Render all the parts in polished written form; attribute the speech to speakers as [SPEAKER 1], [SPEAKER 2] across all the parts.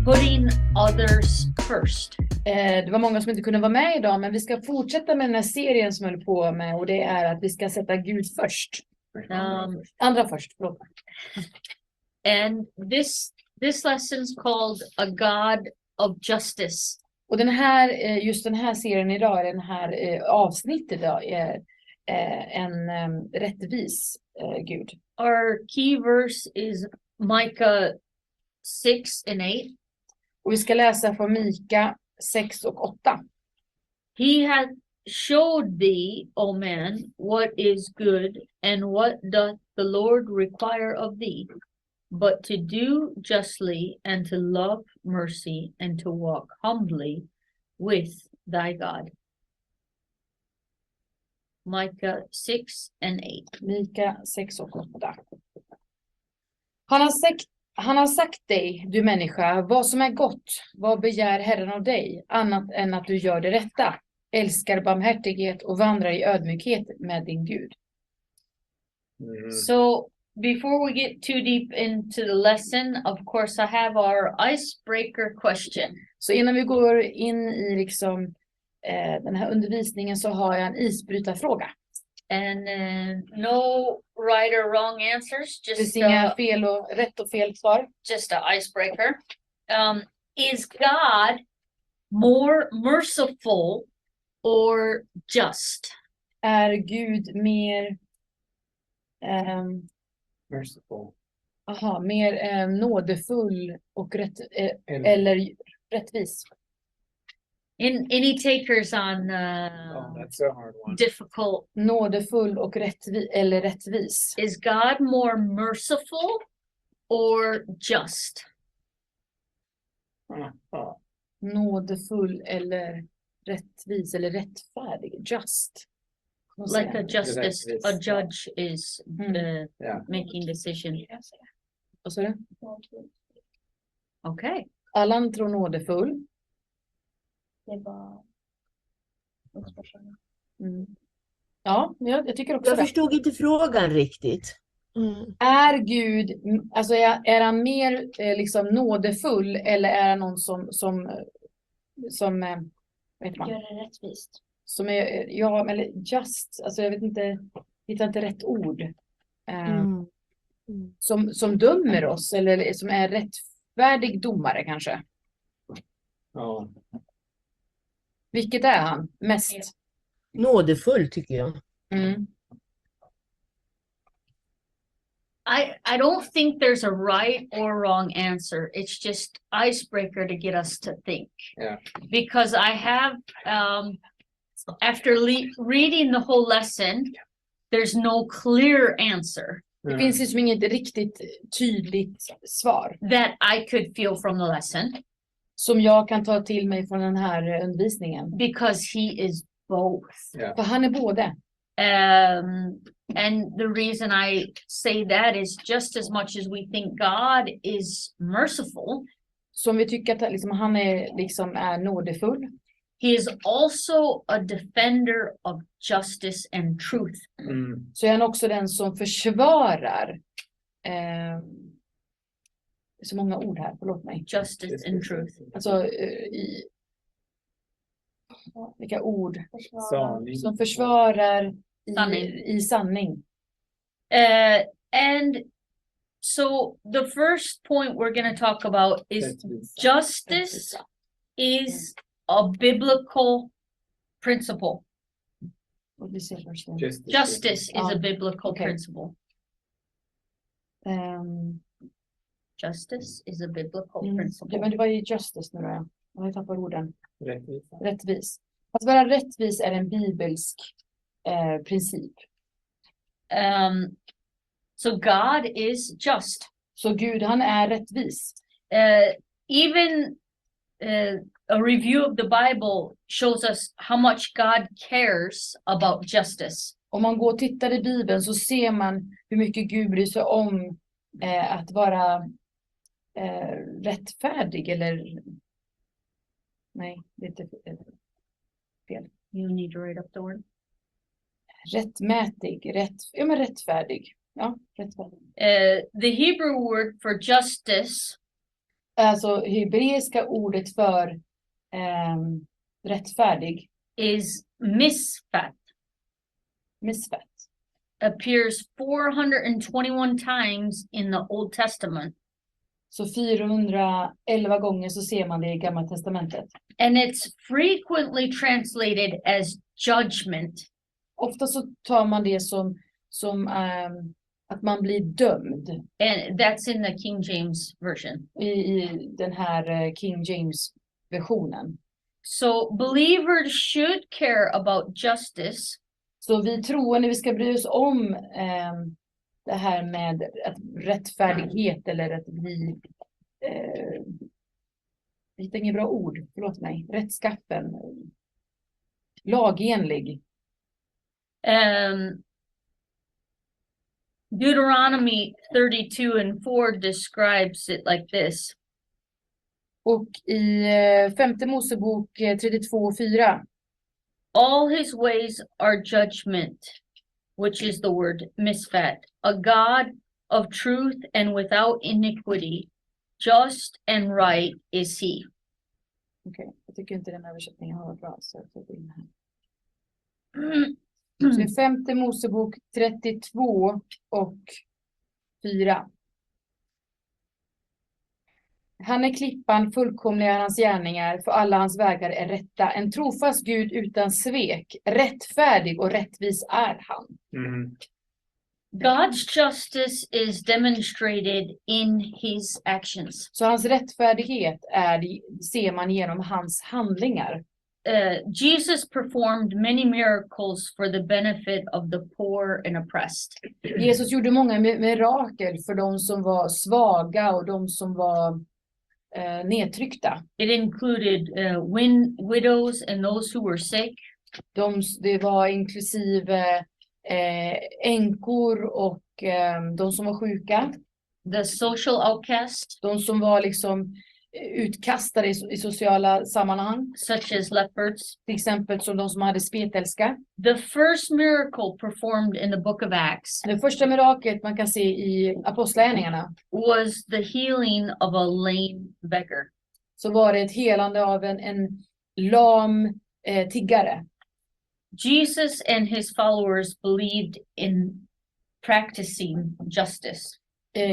[SPEAKER 1] putting others first.
[SPEAKER 2] Det var många som inte kunde vara med idag, men vi ska fortsätta med den här serien som jag håller på med, och det är att vi ska sätta Gud först. Andra först, förlåt.
[SPEAKER 1] And this lesson's called A God of Justice.
[SPEAKER 2] Och just den här serien idag, den här avsnittet idag är en rättvis Gud.
[SPEAKER 1] Our key verse is Micah 6 and 8.
[SPEAKER 2] Och vi ska läsa från Mika 6 och 8.
[SPEAKER 1] He hath showed thee, O man, what is good, and what doth the Lord require of thee, but to do justly, and to love mercy, and to walk humbly with thy God. Micah 6 and 8.
[SPEAKER 2] Mika 6 och 8. Han har sagt dig, du människa, vad som är gott, vad begär Herren av dig, annat än att du gör det rätta, älskar barmhärtighet och vandrar i ödmjukhet med din Gud.
[SPEAKER 1] So before we get too deep into the lesson, of course I have our icebreaker question.
[SPEAKER 2] Så innan vi går in i den här undervisningen så har jag en isbrytarfråga.
[SPEAKER 1] And no right or wrong answers,
[SPEAKER 2] Det
[SPEAKER 1] just
[SPEAKER 2] finns inga rätt och fel svar.
[SPEAKER 1] just an icebreaker. Is God more merciful or just?
[SPEAKER 2] Är Gud mer
[SPEAKER 3] Merciful.
[SPEAKER 2] mer nådefull och eller rättvis?
[SPEAKER 1] Any takers on
[SPEAKER 3] That's a hard one.
[SPEAKER 1] difficult?
[SPEAKER 2] Nådefull och rättvis.
[SPEAKER 1] Is God more merciful or just?
[SPEAKER 2] Nådefull eller rättvis eller rättfärdig. Just.
[SPEAKER 1] Like a justice,
[SPEAKER 3] Rättvis,
[SPEAKER 1] a
[SPEAKER 3] ja.
[SPEAKER 1] judge is
[SPEAKER 3] Yeah.
[SPEAKER 1] making decision.
[SPEAKER 2] Vad sa du?
[SPEAKER 1] Okay.
[SPEAKER 2] Allan tror nådefull. Ja, jag tycker också
[SPEAKER 4] Jag
[SPEAKER 2] det.
[SPEAKER 4] förstod inte frågan riktigt.
[SPEAKER 2] Är Gud, alltså är han mer nådefull, eller är han någon som vet man?
[SPEAKER 1] Gör det rättvist.
[SPEAKER 2] Som är, eller just, alltså jag vet inte, hittar inte rätt ord. Som dömer oss, eller som är rättfärdig domare kanske.
[SPEAKER 3] Ja.
[SPEAKER 2] Vilket är han mest?
[SPEAKER 4] Nådefull tycker jag.
[SPEAKER 1] I don't think there's a right or wrong answer. It's just icebreaker to get us to think.
[SPEAKER 3] Yeah.
[SPEAKER 1] Because I have, after reading the whole lesson, there's no clear answer
[SPEAKER 2] Det finns liksom inget riktigt tydligt svar
[SPEAKER 1] that I could feel from the lesson.
[SPEAKER 2] som jag kan ta till mig från den här undervisningen.
[SPEAKER 1] Because he is both.
[SPEAKER 3] Yeah.
[SPEAKER 2] För han är båda.
[SPEAKER 1] And the reason I say that is just as much as we think God is merciful,
[SPEAKER 2] Som vi tycker att han är nådefull.
[SPEAKER 1] he is also a defender of justice and truth.
[SPEAKER 2] Så är han också den som försvarar så många ord här, förlåt mig.
[SPEAKER 1] Justice and truth.
[SPEAKER 2] Alltså vilka ord som försvarar i sanning.
[SPEAKER 1] And so the first point we're going to talk about is justice is a biblical principle.
[SPEAKER 2] What did you say first?
[SPEAKER 1] Justice is a biblical
[SPEAKER 2] okay.
[SPEAKER 1] principle. Justice is a biblical principle.
[SPEAKER 2] Ja, men det var ju justice nu då. Jag har tappat orden.
[SPEAKER 3] Rättvisa.
[SPEAKER 2] Rättvis. Att vara rättvis är en bibelsk princip.
[SPEAKER 1] So God is just.
[SPEAKER 2] Så Gud, han är rättvis.
[SPEAKER 1] Even a review of the Bible shows us how much God cares about justice.
[SPEAKER 2] Om man går och tittar i Bibeln så ser man hur mycket Gud bryr sig om att vara rättfärdig, eller nej, det är inte fel.
[SPEAKER 1] You need to write up the word.
[SPEAKER 2] Rättmätig, rättfärdig. Ja, rättfärdig.
[SPEAKER 1] The Hebrew word for justice
[SPEAKER 2] Alltså hebreiska ordet för rättfärdig,
[SPEAKER 1] is misfat,
[SPEAKER 2] misfat.
[SPEAKER 1] appears 421 times in the Old Testament.
[SPEAKER 2] Så 411 gånger så ser man det i Gamla testamentet.
[SPEAKER 1] And it's frequently translated as judgment.
[SPEAKER 2] Ofta så tar man det som att man blir dömd
[SPEAKER 1] And that's in the King James Version.
[SPEAKER 2] i den här King James versionen.
[SPEAKER 1] So believers should care about justice,
[SPEAKER 2] Så vi troende, vi ska bry oss om det här med att rättfärdighet eller att bli jag hittar inget bra ord, förlåt mig, rättskaffen, lagenlig.
[SPEAKER 1] Deuteronomy 32:4 describes it like this.
[SPEAKER 2] Och i femte Mosebok 32:4.
[SPEAKER 1] All his ways are judgment, which is the word misfat, a God of truth and without iniquity, just and right is he.
[SPEAKER 2] Okej, jag tycker inte den översättningen har varit bra. Så jag får gå in här. Så i femte Mosebok 32:4. Han är klippan, fullkomliga hans gärningar, för alla hans vägar är rätta. En trofast Gud utan svek, rättfärdig och rättvis är han.
[SPEAKER 3] Mhm.
[SPEAKER 1] God's justice is demonstrated in his actions.
[SPEAKER 2] Så hans rättfärdighet ser man genom hans handlingar.
[SPEAKER 1] Jesus performed many miracles for the benefit of the poor and oppressed.
[SPEAKER 2] Jesus gjorde många mirakel för de som var svaga och de som var nedtryckta.
[SPEAKER 1] It included widows and those who were sick.
[SPEAKER 2] Det var inklusive änkor och de som var sjuka.
[SPEAKER 1] The social outcast,
[SPEAKER 2] De som var liksom utkastade i sociala sammanhang.
[SPEAKER 1] such as leopards.
[SPEAKER 2] Till exempel som de som hade spetälska.
[SPEAKER 1] The first miracle performed in the book of Acts
[SPEAKER 2] Det första miraklet man kan se i apostlagärningarna
[SPEAKER 1] was the healing of a lame beggar.
[SPEAKER 2] så var det ett helande av en lam tiggare.
[SPEAKER 1] Jesus and his followers believed in practicing justice.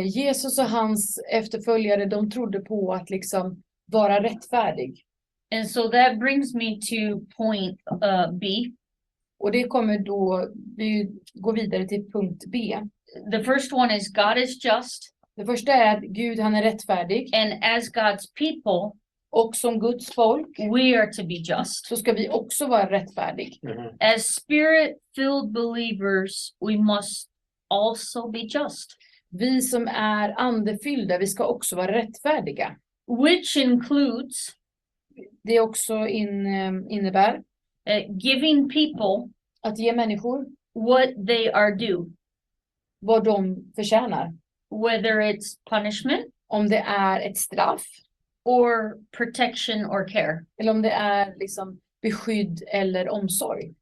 [SPEAKER 2] Jesus och hans efterföljare, de trodde på att liksom vara rättfärdig.
[SPEAKER 1] And so that brings me to point B.
[SPEAKER 2] Och det kommer då, vi går vidare till punkt B.
[SPEAKER 1] The first one is God is just,
[SPEAKER 2] Det första är att Gud, han är rättfärdig.
[SPEAKER 1] and as God's people,
[SPEAKER 2] Och som Guds folk
[SPEAKER 1] we are to be just.
[SPEAKER 2] så ska vi också vara rättfärdig.
[SPEAKER 3] Mhm.
[SPEAKER 1] As spirit-filled believers, we must also be just,
[SPEAKER 2] Vi som är andefyllda, vi ska också vara rättfärdiga.
[SPEAKER 1] which includes
[SPEAKER 2] Det också innebär
[SPEAKER 1] giving people
[SPEAKER 2] att ge människor
[SPEAKER 1] what they are due,
[SPEAKER 2] vad de förtjänar.
[SPEAKER 1] whether it's punishment
[SPEAKER 2] Om det är ett straff
[SPEAKER 1] or protection or care.
[SPEAKER 2] eller om det är liksom beskydd eller omsorg.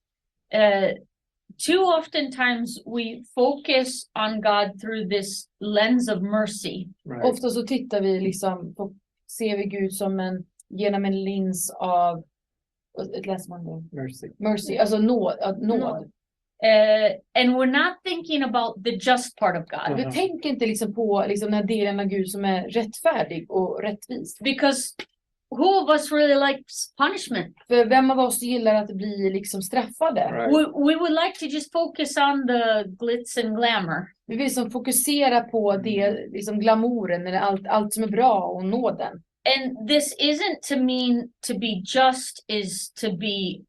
[SPEAKER 1] Too often times we focus on God through this lens of mercy,
[SPEAKER 3] Right.
[SPEAKER 2] Ofta så tittar vi liksom ser vi Gud som genom en lins av, läser man det?
[SPEAKER 3] Mercy.
[SPEAKER 2] Mercy, alltså nåd.
[SPEAKER 1] and we're not thinking about the just part of God,
[SPEAKER 2] Vi tänker inte liksom på liksom den här delen av Gud som är rättfärdig och rättvis.
[SPEAKER 1] because who of us really likes punishment?
[SPEAKER 2] För vem av oss gillar att bli liksom straffade?
[SPEAKER 3] Right.
[SPEAKER 1] We would like to just focus on the glitz and glamour.
[SPEAKER 2] Vi vill som fokusera på det, liksom glamouren, eller allt som är bra och nåden.
[SPEAKER 1] And this isn't to mean to be just is to be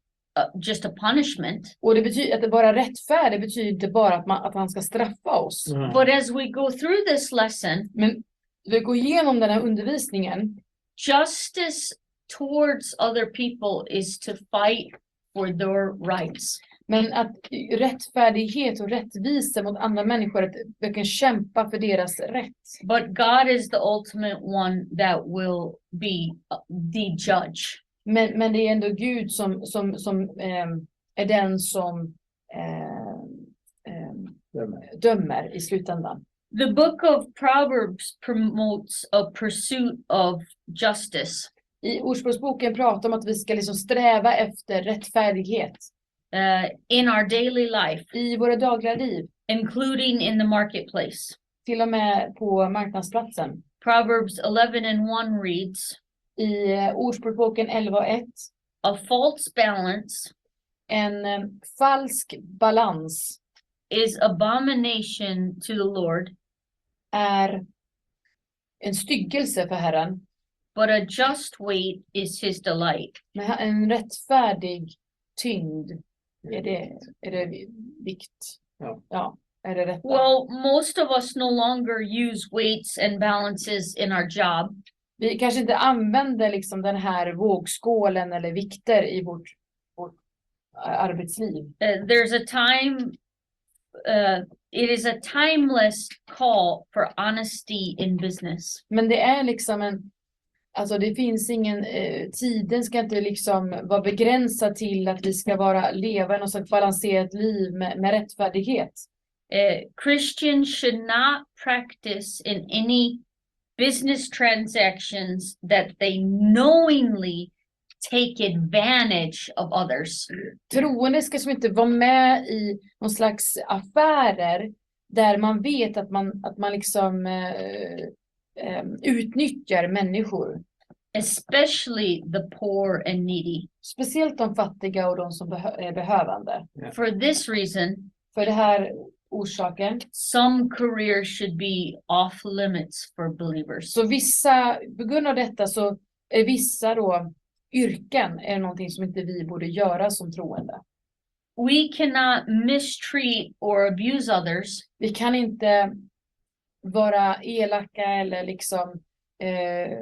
[SPEAKER 1] just a punishment.
[SPEAKER 2] Och det betyder att vara rättfärdig betyder inte bara att han ska straffa oss.
[SPEAKER 3] Mhm.
[SPEAKER 1] But as we go through this lesson,
[SPEAKER 2] Men vi går igenom den här undervisningen.
[SPEAKER 1] justice towards other people is to fight for their rights.
[SPEAKER 2] Men att rättfärdighet och rättvisa mot andra människor, att verkligen kämpa för deras rätt.
[SPEAKER 1] But God is the ultimate one that will be the judge.
[SPEAKER 2] Men det är ändå Gud som är den som dömer i slutändan.
[SPEAKER 1] The book of Proverbs promotes a pursuit of justice.
[SPEAKER 2] I Ordspråksboken pratar om att vi ska liksom sträva efter rättfärdighet
[SPEAKER 1] In our daily life,
[SPEAKER 2] i våra dagliga liv,
[SPEAKER 1] including in the marketplace.
[SPEAKER 2] till och med på marknadsplatsen.
[SPEAKER 1] Proverbs 11:1 reads,
[SPEAKER 2] I Ordspråksboken 11:1,
[SPEAKER 1] a false balance
[SPEAKER 2] en falsk balans
[SPEAKER 1] is abomination to the Lord,
[SPEAKER 2] är en styggelse för Herren,
[SPEAKER 1] but a just weight is his delight.
[SPEAKER 2] men en rättfärdig tyngd, är det vikt? Ja, är det rätt?
[SPEAKER 1] Well, most of us no longer use weights and balances in our job.
[SPEAKER 2] Vi kanske inte använder liksom den här vågskålen eller vikter i vårt arbetsliv.
[SPEAKER 1] There's a time, it is a timeless call for honesty in business.
[SPEAKER 2] Men det är liksom alltså det finns ingen, tiden ska inte liksom vara begränsad till att vi ska leva något slags balanserat liv med rättfärdighet.
[SPEAKER 1] Christians should not practice in any business transactions that they knowingly take advantage of others.
[SPEAKER 2] Troende ska som inte vara med i någon slags affärer där man vet att man liksom utnyttjar människor.
[SPEAKER 1] Especially the poor and needy.
[SPEAKER 2] Speciellt de fattiga och de som är behövande.
[SPEAKER 1] For this reason,
[SPEAKER 2] För det här orsaken.
[SPEAKER 1] some careers should be off limits for believers.
[SPEAKER 2] Så på grund av detta så är vissa då yrken är någonting som inte vi borde göra som troende.
[SPEAKER 1] We cannot mistreat or abuse others.
[SPEAKER 2] Vi kan inte vara elaka eller liksom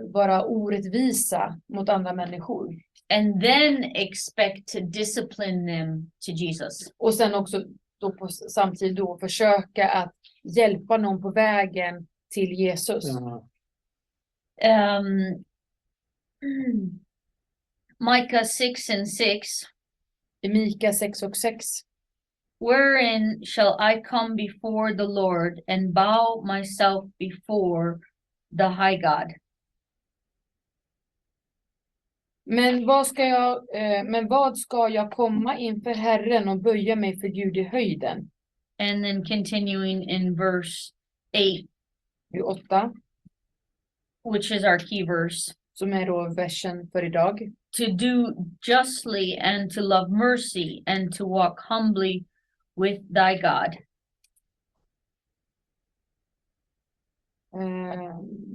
[SPEAKER 2] vara orättvisa mot andra människor.
[SPEAKER 1] And then expect to discipline them to Jesus.
[SPEAKER 2] Och sen också då samtidigt då försöka att hjälpa någon på vägen till Jesus.
[SPEAKER 1] Micah 6:6.
[SPEAKER 2] I Mika 6:6.
[SPEAKER 1] Wherein shall I come before the Lord and bow myself before the high God?
[SPEAKER 2] Men vad ska jag komma inför Herren och böja mig för Gud i höjden?
[SPEAKER 1] And then continuing in verse
[SPEAKER 2] 8,
[SPEAKER 1] which is our key verse.
[SPEAKER 2] som är då versen för idag.
[SPEAKER 1] To do justly and to love mercy and to walk humbly with thy God.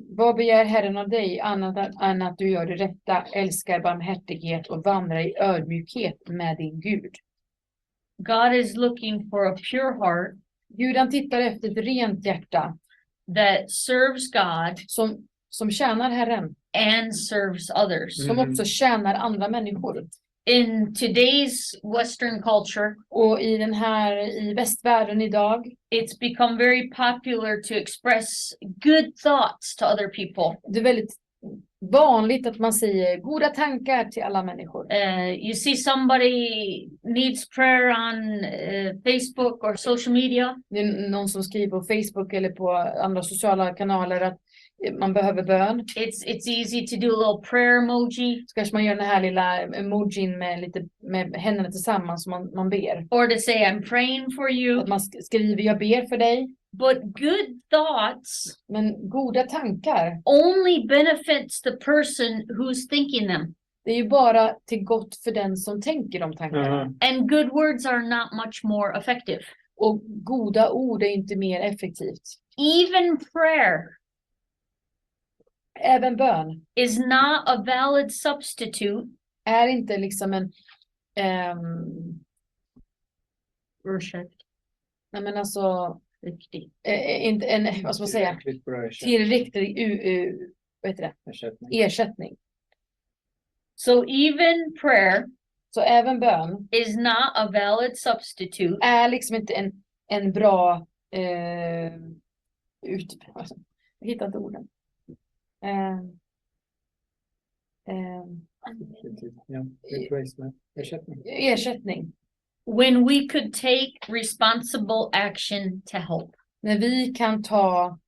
[SPEAKER 2] Vad begär Herren av dig annat än att du gör det rätta, älskar barmhärtighet och vandrar i ödmjukhet med din Gud?
[SPEAKER 1] God is looking for a pure heart.
[SPEAKER 2] Gud han tittar efter ett rent hjärta.
[SPEAKER 1] That serves God.
[SPEAKER 2] Som tjänar Herren.
[SPEAKER 1] And serves others.
[SPEAKER 2] Som också tjänar andra människor.
[SPEAKER 1] In today's Western culture.
[SPEAKER 2] Och i västvärlden idag.
[SPEAKER 1] It's become very popular to express good thoughts to other people.
[SPEAKER 2] Det är väldigt vanligt att man säger goda tankar till alla människor.
[SPEAKER 1] You see somebody needs prayer on Facebook or social media.
[SPEAKER 2] Det är någon som skriver på Facebook eller på andra sociala kanaler att man behöver bön.
[SPEAKER 1] It's easy to do a little prayer emoji.
[SPEAKER 2] Så kanske man gör den här lilla emojin med händerna tillsammans som man ber.
[SPEAKER 1] Or to say I'm praying for you.
[SPEAKER 2] Att man skriver jag ber för dig.
[SPEAKER 1] But good thoughts.
[SPEAKER 2] Men goda tankar.
[SPEAKER 1] Only benefits the person who's thinking them.
[SPEAKER 2] Det är ju bara till gott för den som tänker de tankarna.
[SPEAKER 1] And good words are not much more effective.
[SPEAKER 2] Och goda ord är inte mer effektivt.
[SPEAKER 1] Even prayer.
[SPEAKER 2] Även bön.
[SPEAKER 1] Is not a valid substitute.
[SPEAKER 2] Är inte liksom en
[SPEAKER 1] worship.
[SPEAKER 2] Nej men alltså
[SPEAKER 1] riktig.
[SPEAKER 2] Inte en, vad ska man säga? Tillräcklig ersättning.
[SPEAKER 1] So even prayer.
[SPEAKER 2] Så även bön.
[SPEAKER 1] Is not a valid substitute.
[SPEAKER 2] Är liksom inte en bra jag hittar inte orden. Ersättning.
[SPEAKER 1] When we could take responsible action to help.
[SPEAKER 2] När vi kan ta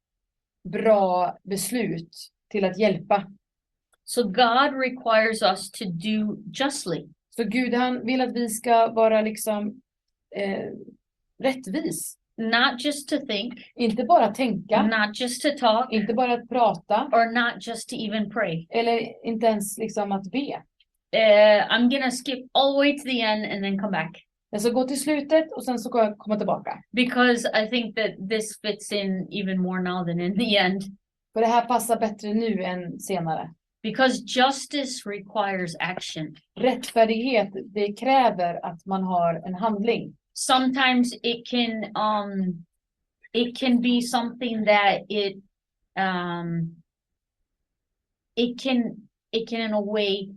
[SPEAKER 2] bra beslut till att hjälpa.
[SPEAKER 1] So God requires us to do justly.
[SPEAKER 2] Så Gud, han vill att vi ska vara liksom rättvis.
[SPEAKER 1] Not just to think,
[SPEAKER 2] Inte bara tänka,
[SPEAKER 1] not just to talk,
[SPEAKER 2] inte bara att prata,
[SPEAKER 1] or not just to even pray.
[SPEAKER 2] eller inte ens liksom att be.
[SPEAKER 1] I'm gonna skip all the way to the end and then come back.
[SPEAKER 2] Jag ska gå till slutet och sen så ska jag komma tillbaka.
[SPEAKER 1] Because I think that this fits in even more now than in the end.
[SPEAKER 2] För det här passar bättre nu än senare.
[SPEAKER 1] Because justice requires action.
[SPEAKER 2] Rättfärdighet, det kräver att man har en handling.
[SPEAKER 1] Sometimes it can be something that it can in a way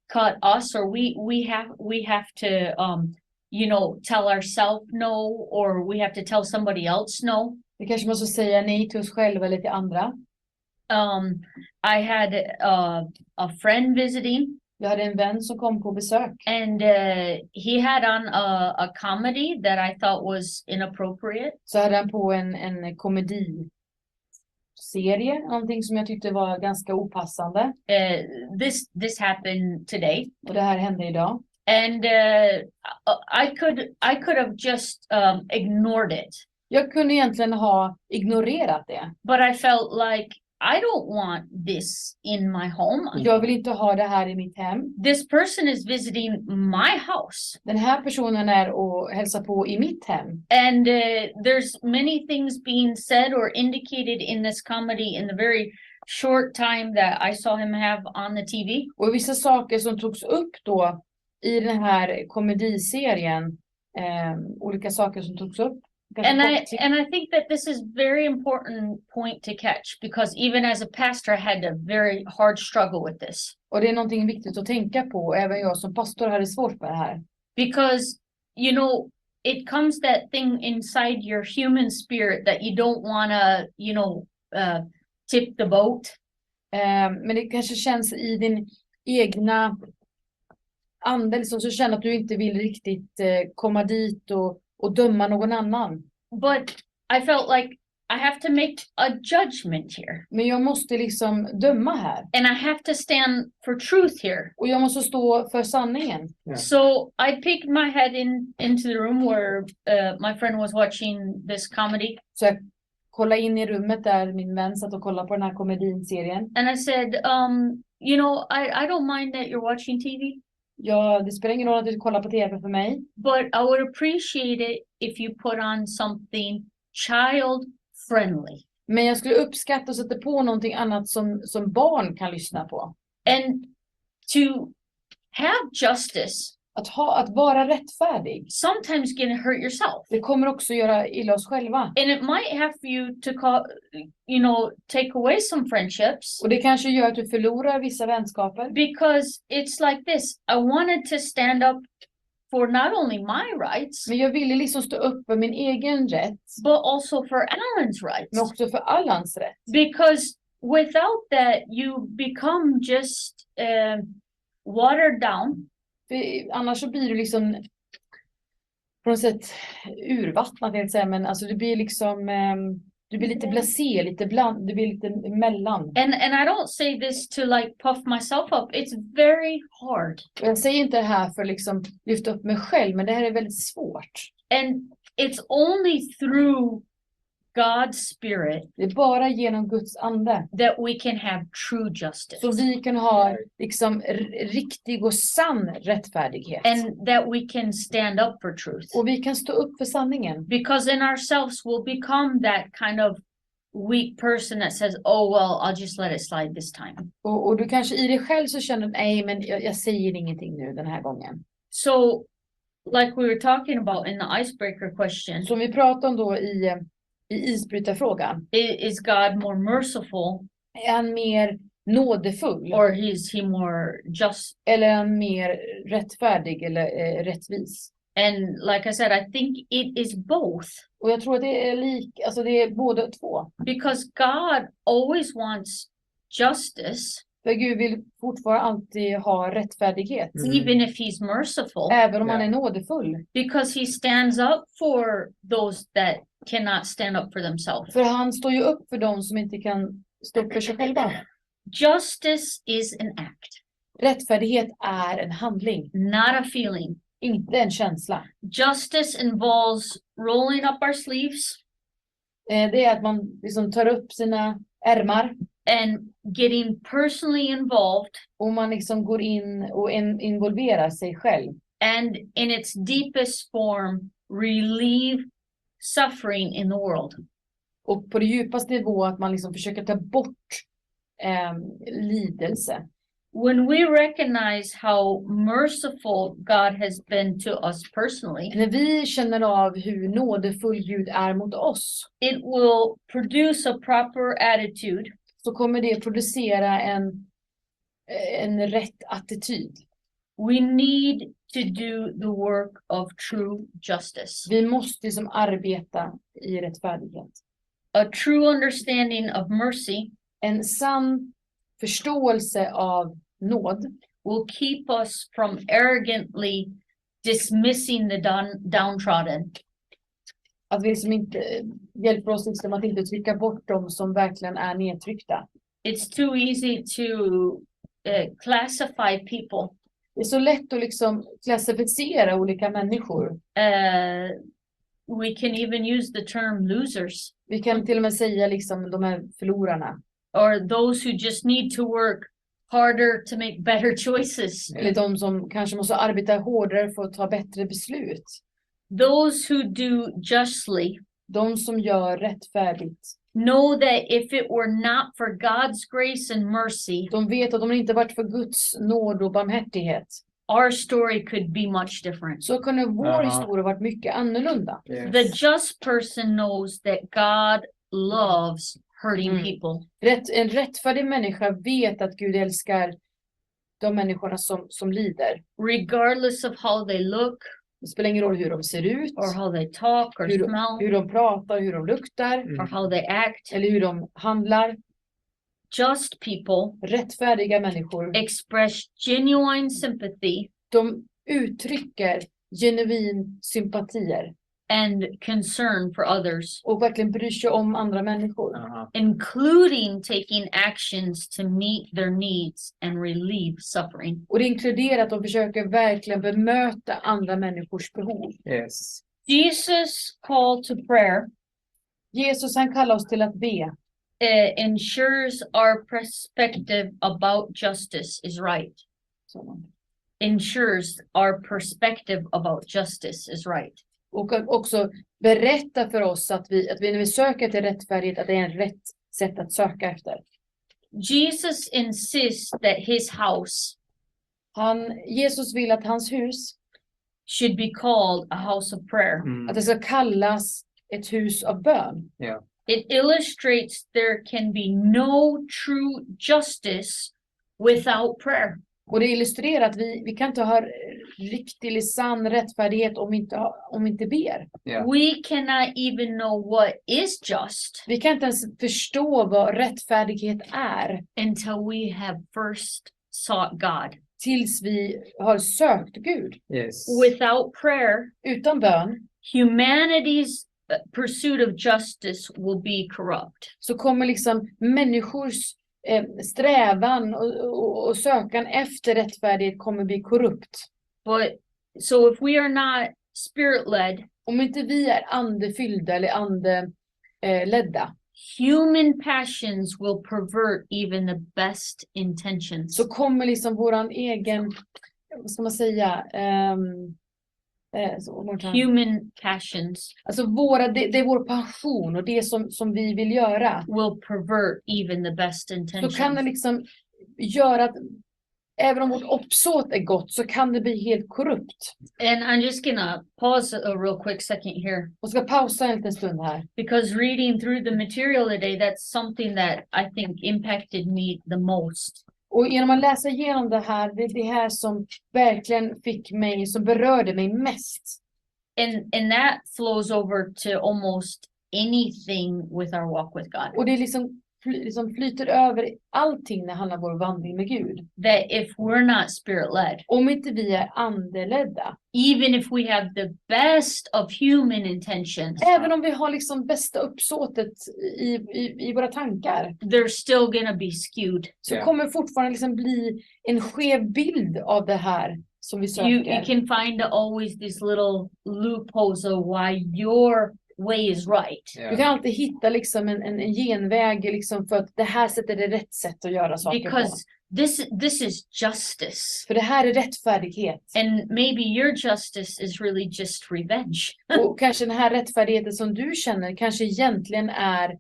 [SPEAKER 1] cut us, or we have to tell ourselves no, or we have to tell somebody else no.
[SPEAKER 2] Vi kanske måste säga nej till oss själva eller till andra.
[SPEAKER 1] I had a friend visiting.
[SPEAKER 2] Jag hade en vän som kom på besök.
[SPEAKER 1] And he had on a comedy that I thought was inappropriate.
[SPEAKER 2] Så hade han på en komediserie, någonting som jag tyckte var ganska opassande.
[SPEAKER 1] This happened today.
[SPEAKER 2] Och det här hände idag.
[SPEAKER 1] And I could have just ignored it.
[SPEAKER 2] Jag kunde egentligen ha ignorerat det.
[SPEAKER 1] But I felt like I don't want this in my home.
[SPEAKER 2] Jag vill inte ha det här i mitt hem.
[SPEAKER 1] This person is visiting my house.
[SPEAKER 2] Den här personen är och hälsar på i mitt hem.
[SPEAKER 1] And there's many things being said or indicated in this comedy in the very short time that I saw him have on the TV.
[SPEAKER 2] Och vissa saker som togs upp då i den här komediserien, olika saker som togs upp.
[SPEAKER 1] And I think that this is very important point to catch, because even as a pastor I had a very hard struggle with this.
[SPEAKER 2] Och det är någonting viktigt att tänka på. Även jag som pastor hade svårt med det här.
[SPEAKER 1] Because, it comes that thing inside your human spirit that you don't want to, tip the boat.
[SPEAKER 2] Men det kanske känns i din egna ande, liksom, så känner att du inte vill riktigt komma dit och döma någon annan.
[SPEAKER 1] But I felt like I have to make a judgment here.
[SPEAKER 2] Men jag måste liksom döma här.
[SPEAKER 1] And I have to stand for truth here.
[SPEAKER 2] Och jag måste stå för sanningen.
[SPEAKER 3] Yeah.
[SPEAKER 1] So I peeked my head into the room where my friend was watching this comedy.
[SPEAKER 2] Så jag kollade in i rummet där min vän satt och kollade på den här komediserien.
[SPEAKER 1] And I said, I don't mind that you're watching TV.
[SPEAKER 2] Ja, det spelar ingen roll att du kollar på tv för mig.
[SPEAKER 1] But I would appreciate it if you put on something child friendly.
[SPEAKER 2] Men jag skulle uppskatta att sätta på någonting annat som barn kan lyssna på.
[SPEAKER 1] And to have justice,
[SPEAKER 2] Att vara rättfärdig.
[SPEAKER 1] sometimes can hurt yourself.
[SPEAKER 2] Det kommer också göra illa oss själva.
[SPEAKER 1] And it might have you to take away some friendships.
[SPEAKER 2] Och det kanske gör att du förlorar vissa vänskaper.
[SPEAKER 1] Because it's like this. I wanted to stand up for not only my rights,
[SPEAKER 2] Men jag ville liksom stå upp för min egen rätt.
[SPEAKER 1] but also for Alan's rights.
[SPEAKER 2] Men också för Allans rätt.
[SPEAKER 1] Because without that, you become just watered down.
[SPEAKER 2] För annars så blir du liksom på något sätt urvattnat, jag säga, men alltså du blir liksom du blir lite blasé, du blir lite mellan.
[SPEAKER 1] And I don't say this to like puff myself up. It's very hard.
[SPEAKER 2] Och jag säger inte det här för liksom lyfta upp mig själv, men det här är väldigt svårt.
[SPEAKER 1] And it's only through God's spirit
[SPEAKER 2] Det är bara genom Guds ande
[SPEAKER 1] that we can have true justice.
[SPEAKER 2] så vi kan ha liksom riktig och sann rättfärdighet.
[SPEAKER 1] And that we can stand up for truth.
[SPEAKER 2] Och vi kan stå upp för sanningen.
[SPEAKER 1] Because in ourselves we'll become that kind of weak person that says, oh, well, I'll just let it slide this time.
[SPEAKER 2] Och du kanske i dig själv så känner, nej men jag säger ingenting nu den här gången.
[SPEAKER 1] So, like we were talking about in the icebreaker question,
[SPEAKER 2] Som vi pratade om då i isbrytarfrågan.
[SPEAKER 1] is God more merciful
[SPEAKER 2] Är han mer nådefull?
[SPEAKER 1] or is he more just?
[SPEAKER 2] Eller är han mer rättfärdig eller rättvis?
[SPEAKER 1] And like I said, I think it is both.
[SPEAKER 2] Och jag tror att det är det är båda två.
[SPEAKER 1] Because God always wants justice,
[SPEAKER 2] För Gud vill fortfarande alltid ha rättfärdighet.
[SPEAKER 1] even if he's merciful,
[SPEAKER 2] Även om han är nådefull.
[SPEAKER 1] because he stands up for those that cannot stand up for themselves.
[SPEAKER 2] För han står ju upp för dem som inte kan stå upp för sig själva.
[SPEAKER 1] Justice is an act,
[SPEAKER 2] Rättfärdighet är en handling,
[SPEAKER 1] not a feeling.
[SPEAKER 2] inte en känsla.
[SPEAKER 1] Justice involves rolling up our sleeves
[SPEAKER 2] Det är att man liksom tar upp sina ärmar
[SPEAKER 1] and getting personally involved,
[SPEAKER 2] och man liksom går in och involverar sig själv.
[SPEAKER 1] and in its deepest form, relieve suffering in the world.
[SPEAKER 2] Och på det djupaste nivå att man liksom försöker ta bort lidelse.
[SPEAKER 1] When we recognize how merciful God has been to us personally,
[SPEAKER 2] När vi känner av hur nådefull Gud är mot oss,
[SPEAKER 1] it will produce a proper attitude
[SPEAKER 2] så kommer det producera en rätt attityd.
[SPEAKER 1] we need to do the work of true justice.
[SPEAKER 2] Vi måste liksom arbeta i rättfärdighet.
[SPEAKER 1] A true understanding of mercy
[SPEAKER 2] En sann förståelse av nåd
[SPEAKER 1] will keep us from arrogantly dismissing the downtrodden.
[SPEAKER 2] att vi liksom inte hjälper oss liksom att inte trycka bort dem som verkligen är nedtryckta.
[SPEAKER 1] It's too easy to classify people.
[SPEAKER 2] Det är så lätt att liksom klassificera olika människor.
[SPEAKER 1] We can even use the term losers,
[SPEAKER 2] Vi kan till och med säga liksom de här förlorarna.
[SPEAKER 1] or those who just need to work harder to make better choices.
[SPEAKER 2] Eller de som kanske måste arbeta hårdare för att ta bättre beslut.
[SPEAKER 1] Those who do justly
[SPEAKER 2] De som gör rättfärdigt.
[SPEAKER 1] know that if it were not for God's grace and mercy,
[SPEAKER 2] De vet att om det inte varit för Guds nåd och barmhärtighet,
[SPEAKER 1] our story could be much different.
[SPEAKER 2] så kunde vår historia varit mycket annorlunda.
[SPEAKER 3] Yes.
[SPEAKER 1] The just person knows that God loves hurting
[SPEAKER 2] Mm.
[SPEAKER 1] people.
[SPEAKER 2] En rättfärdig människa vet att Gud älskar de människorna som lider.
[SPEAKER 1] Regardless of how they look,
[SPEAKER 2] Det spelar ingen roll hur de ser ut,
[SPEAKER 1] or how they talk, or
[SPEAKER 2] hur,
[SPEAKER 1] smell,
[SPEAKER 2] hur de pratar, hur de luktar,
[SPEAKER 1] or how they act.
[SPEAKER 2] eller hur de handlar.
[SPEAKER 1] Just people
[SPEAKER 2] Rättfärdiga människor,
[SPEAKER 1] express genuine sympathy
[SPEAKER 2] de uttrycker genuin sympatier
[SPEAKER 1] and concern for others,
[SPEAKER 2] och verkligen bryr sig om andra människor.
[SPEAKER 1] including taking actions to meet their needs and relieve suffering.
[SPEAKER 2] Och det inkluderar att de försöker verkligen bemöta andra människors behov.
[SPEAKER 3] Yes.
[SPEAKER 1] Jesus' call to prayer
[SPEAKER 2] Jesus, han kallar oss till att be.
[SPEAKER 1] ensures our perspective about justice is right.
[SPEAKER 2] Så.
[SPEAKER 1] Ensures our perspective about justice is right.
[SPEAKER 2] Och att också berätta för oss att vi när vi söker till rättfärdighet, att det är en rätt sätt att söka efter.
[SPEAKER 1] Jesus insists that his house
[SPEAKER 2] Jesus vill att hans hus,
[SPEAKER 1] should be called a house of prayer.
[SPEAKER 2] att det ska kallas ett hus av bön.
[SPEAKER 1] It illustrates there can be no true justice without prayer.
[SPEAKER 2] Och det illustrerar att vi kan inte ha riktig eller sann rättfärdighet om vi inte ber.
[SPEAKER 3] Yeah.
[SPEAKER 1] We cannot even know what is just
[SPEAKER 2] Vi kan inte ens förstå vad rättfärdighet är
[SPEAKER 1] until we have first sought God.
[SPEAKER 2] tills vi har sökt Gud.
[SPEAKER 3] Yes.
[SPEAKER 1] Without prayer,
[SPEAKER 2] Utan bön
[SPEAKER 1] humanity's pursuit of justice will be corrupt.
[SPEAKER 2] så kommer liksom människors strävan och sökan efter rättfärdighet kommer bli korrupt.
[SPEAKER 1] But so if we are not spirit-led,
[SPEAKER 2] Om inte vi är andefyllda eller andeledda,
[SPEAKER 1] human passions will pervert even the best intentions.
[SPEAKER 2] så kommer liksom våran egen, vad ska man säga,
[SPEAKER 1] Human passions
[SPEAKER 2] alltså det är vår passion och det som vi vill göra.
[SPEAKER 1] will pervert even the best
[SPEAKER 2] Så kan det
[SPEAKER 1] intentions.
[SPEAKER 2] liksom göra att även om vårt uppsåt är gott så kan det bli helt korrupt.
[SPEAKER 1] And I'm just gonna pause a real quick second here,
[SPEAKER 2] Och ska pausa en liten stund här.
[SPEAKER 1] because reading through the material today, that's something that I think impacted me the most.
[SPEAKER 2] Och genom att läsa igenom det här, det är det här som verkligen som berörde mig mest.
[SPEAKER 1] And that flows over to almost anything with our walk with God.
[SPEAKER 2] Och det är liksom liksom flyter över allting när det handlar om vår vandring med Gud.
[SPEAKER 1] That if we're not spirit-led,
[SPEAKER 2] Om inte vi är andeledda,
[SPEAKER 1] even if we have the best of human intentions,
[SPEAKER 2] även om vi har liksom bästa uppsåtet i våra tankar,
[SPEAKER 1] they're still gonna be skewed.
[SPEAKER 2] så
[SPEAKER 3] Ja.
[SPEAKER 2] kommer fortfarande liksom bli en skev bild av det här som vi
[SPEAKER 1] You
[SPEAKER 2] söker.
[SPEAKER 1] can find always these little loopholes of why your way is right.
[SPEAKER 2] Du kan alltid hitta liksom en genväg liksom för att det här sättet är rätt sätt att göra saker på.
[SPEAKER 1] Because this is justice.
[SPEAKER 2] För det här är rättfärdighet.
[SPEAKER 1] And maybe your justice is really just revenge.
[SPEAKER 2] Och kanske den här rättfärdigheten som du känner kanske egentligen är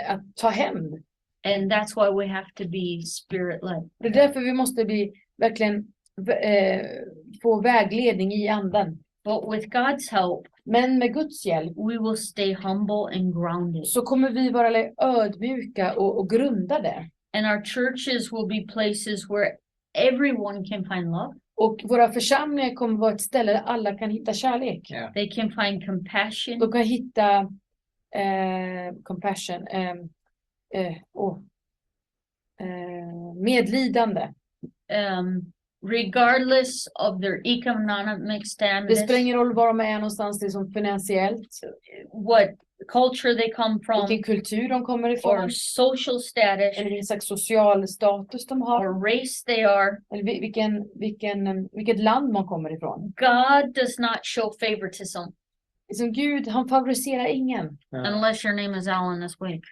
[SPEAKER 2] att ta hämnd.
[SPEAKER 1] And that's why we have to be spirit-led.
[SPEAKER 2] Det är därför vi måste bli verkligen få vägledning i anden.
[SPEAKER 1] But with God's help,
[SPEAKER 2] Men med Guds hjälp
[SPEAKER 1] we will stay humble and grounded.
[SPEAKER 2] så kommer vi vara ödmjuka och grundade.
[SPEAKER 1] And our churches will be places where everyone can find love.
[SPEAKER 2] Och våra församlingar kommer vara ett ställe där alla kan hitta kärlek.
[SPEAKER 3] Yeah.
[SPEAKER 1] They can find compassion,
[SPEAKER 2] De kan hitta compassion, medlidande.
[SPEAKER 1] regardless of their economic
[SPEAKER 2] Det
[SPEAKER 1] status,
[SPEAKER 2] spelar ingen roll var de är någonstans liksom finansiellt,
[SPEAKER 1] what culture they come from,
[SPEAKER 2] vilken kultur de kommer
[SPEAKER 1] or
[SPEAKER 2] ifrån,
[SPEAKER 1] social status,
[SPEAKER 2] eller vilken slags social status de har,
[SPEAKER 1] or race they are.
[SPEAKER 2] eller vilket land man kommer ifrån.
[SPEAKER 1] God does not show favoritism
[SPEAKER 2] Liksom Gud, han favoriserar ingen.
[SPEAKER 1] unless your name is Alan this week.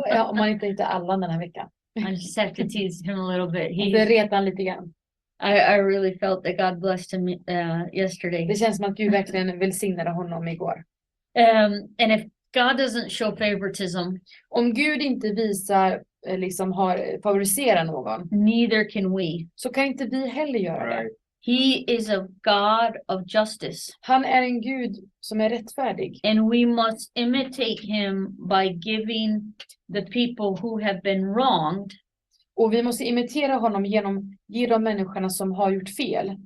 [SPEAKER 2] Ja, om man inte hittar alla den här veckan.
[SPEAKER 1] I just have to tease him a little bit.
[SPEAKER 2] Det retar han lite grann.
[SPEAKER 1] I really felt that God blessed him yesterday.
[SPEAKER 2] Det känns som att Gud verkligen välsignade honom igår.
[SPEAKER 1] And if God doesn't show favoritism,
[SPEAKER 2] Om Gud inte visar, liksom favoriserar någon,
[SPEAKER 1] neither can we.
[SPEAKER 2] så kan inte vi heller göra det.
[SPEAKER 3] Right.
[SPEAKER 1] He is a God of justice,
[SPEAKER 2] Han är en Gud som är rättfärdig.
[SPEAKER 1] and we must imitate him by giving the people who have been wronged
[SPEAKER 2] Och vi måste imitera honom genom att ge de människorna som har gjort fel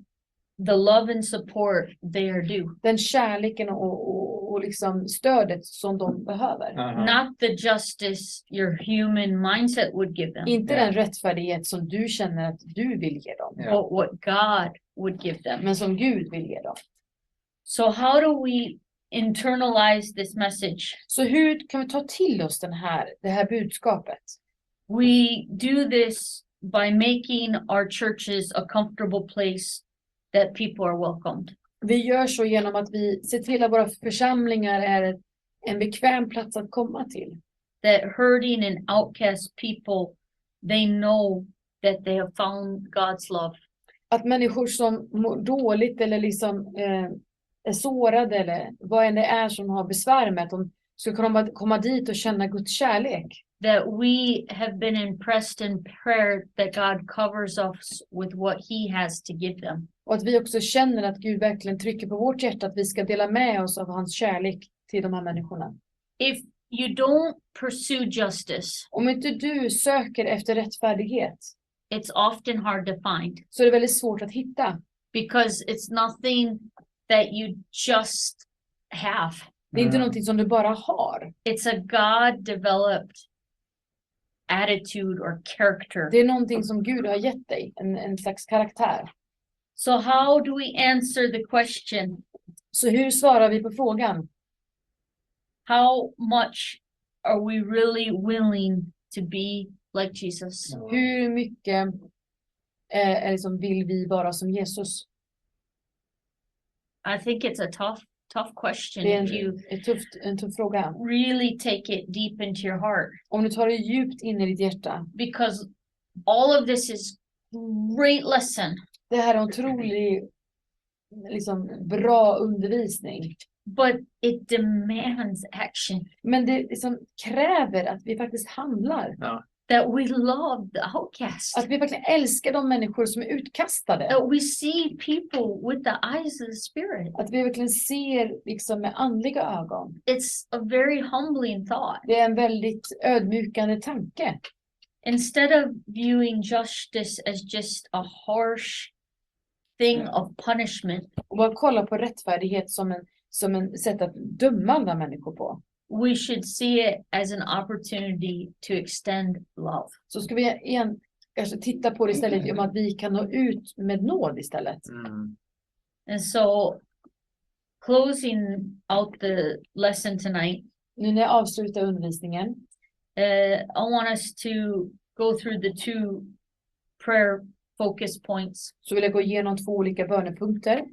[SPEAKER 1] the love and support they are due.
[SPEAKER 2] den kärleken och liksom stödet som de behöver.
[SPEAKER 1] Not the justice your human mindset would give them,
[SPEAKER 2] Inte
[SPEAKER 3] Ja.
[SPEAKER 2] den rättfärdighet som du känner att du vill ge dem,
[SPEAKER 3] Ja.
[SPEAKER 1] but what God would give them.
[SPEAKER 2] men som Gud vill ge dem.
[SPEAKER 1] So how do we internalize this message?
[SPEAKER 2] Så hur kan vi ta till oss det här budskapet?
[SPEAKER 1] We do this by making our churches a comfortable place that people are welcomed.
[SPEAKER 2] Vi gör så genom att vi ser till att våra församlingar är en bekväm plats att komma till.
[SPEAKER 1] That hurting and outcast people, they know that they have found God's love.
[SPEAKER 2] Att människor som mår dåligt eller liksom är sårade eller vad än det är som har besvär med, att de ska kunna komma dit och känna Guds kärlek.
[SPEAKER 1] That we have been impressed in prayer that God covers us with what he has to give them.
[SPEAKER 2] Och att vi också känner att Gud verkligen trycker på vårt hjärta att vi ska dela med oss av hans kärlek till de här människorna.
[SPEAKER 1] If you don't pursue justice,
[SPEAKER 2] Om inte du söker efter rättfärdighet
[SPEAKER 1] it's often hard to find
[SPEAKER 2] så är det väldigt svårt att hitta.
[SPEAKER 1] because it's nothing that you just have.
[SPEAKER 2] Det är inte någonting som du bara har.
[SPEAKER 1] It's a God-developed attitude or character.
[SPEAKER 2] Det är någonting som Gud har gett dig, en slags karaktär.
[SPEAKER 1] So how do we answer the question?
[SPEAKER 2] Så hur svarar vi på frågan?
[SPEAKER 1] How much are we really willing to be like Jesus?
[SPEAKER 2] Hur mycket liksom vill vi vara som Jesus?
[SPEAKER 1] I think it's a tough question
[SPEAKER 2] Det är
[SPEAKER 1] if you
[SPEAKER 2] en tuff fråga.
[SPEAKER 1] really take it deep into your heart,
[SPEAKER 2] Om du tar det djupt in i ditt hjärta.
[SPEAKER 1] because all of this is great lesson,
[SPEAKER 2] Det här är en otrolig, liksom, bra undervisning.
[SPEAKER 1] but it demands action.
[SPEAKER 2] Men det liksom kräver att vi faktiskt handlar.
[SPEAKER 1] That we love the outcast.
[SPEAKER 2] Att vi verkligen älskar de människor som är utkastade.
[SPEAKER 1] That we see people with the eyes of the Spirit.
[SPEAKER 2] Att vi verkligen ser liksom med andliga ögon.
[SPEAKER 1] It's a very humbling thought.
[SPEAKER 2] Det är en väldigt ödmjukande tanke.
[SPEAKER 1] Instead of viewing justice as just a harsh thing of punishment,
[SPEAKER 2] Och bara kolla på rättfärdighet som en sätt att döma andra människor på.
[SPEAKER 1] we should see it as an opportunity to extend love.
[SPEAKER 2] Så ska vi kanske titta på det istället om att vi kan nå ut med nåd istället.
[SPEAKER 3] Mm.
[SPEAKER 1] And so, closing out the lesson tonight,
[SPEAKER 2] Nu när jag avslutar undervisningen
[SPEAKER 1] I want us to go through the two prayer focus points.
[SPEAKER 2] så vill jag gå igenom 2 olika bönepunkter.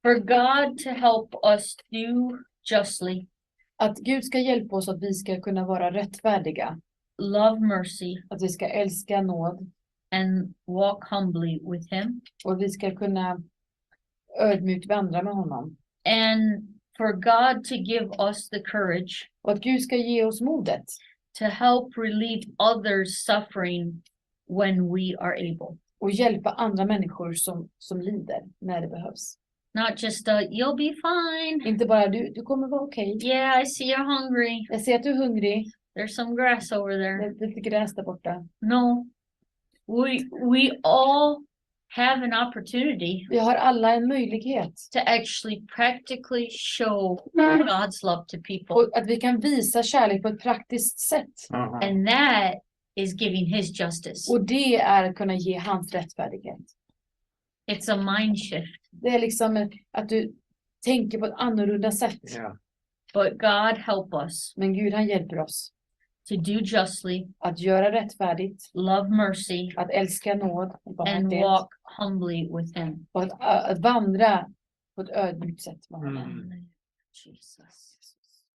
[SPEAKER 1] For God to help us do justly,
[SPEAKER 2] Att Gud ska hjälpa oss att vi ska kunna vara rättfärdiga.
[SPEAKER 1] love mercy,
[SPEAKER 2] Att vi ska älska nåd.
[SPEAKER 1] and walk humbly with Him.
[SPEAKER 2] Och vi ska kunna ödmjukt vandra med honom.
[SPEAKER 1] And for God to give us the courage
[SPEAKER 2] Och att Gud ska ge oss modet.
[SPEAKER 1] to help relieve others' suffering when we are able.
[SPEAKER 2] Och hjälpa andra människor som lider när det behövs.
[SPEAKER 1] Not just you'll be fine.
[SPEAKER 2] Inte bara du kommer vara okej.
[SPEAKER 1] Yeah, I see you're hungry.
[SPEAKER 2] Jag ser att du är hungrig.
[SPEAKER 1] There's some grass over
[SPEAKER 2] Det
[SPEAKER 1] there.
[SPEAKER 2] är lite gräs där borta.
[SPEAKER 1] No. We all have an opportunity
[SPEAKER 2] Vi har alla en möjlighet.
[SPEAKER 1] to actually practically show God's love to people.
[SPEAKER 2] Och att vi kan visa kärlek på ett praktiskt sätt.
[SPEAKER 3] Uh-huh.
[SPEAKER 1] And that is giving His justice.
[SPEAKER 2] Och det är att kunna ge hans rättfärdighet.
[SPEAKER 1] It's a mind shift.
[SPEAKER 2] Det är liksom att du tänker på ett annorlunda sätt.
[SPEAKER 3] Yeah.
[SPEAKER 1] But God help us
[SPEAKER 2] Men Gud han hjälper oss
[SPEAKER 1] to do justly,
[SPEAKER 2] att göra rättfärdigt.
[SPEAKER 1] love mercy,
[SPEAKER 2] Att älska nåd. Och
[SPEAKER 1] and
[SPEAKER 2] barmhärtighet,
[SPEAKER 1] walk humbly with Him.
[SPEAKER 2] och att vandra på ett ödmjukt sätt med honom.
[SPEAKER 3] Mm.
[SPEAKER 1] Jesus.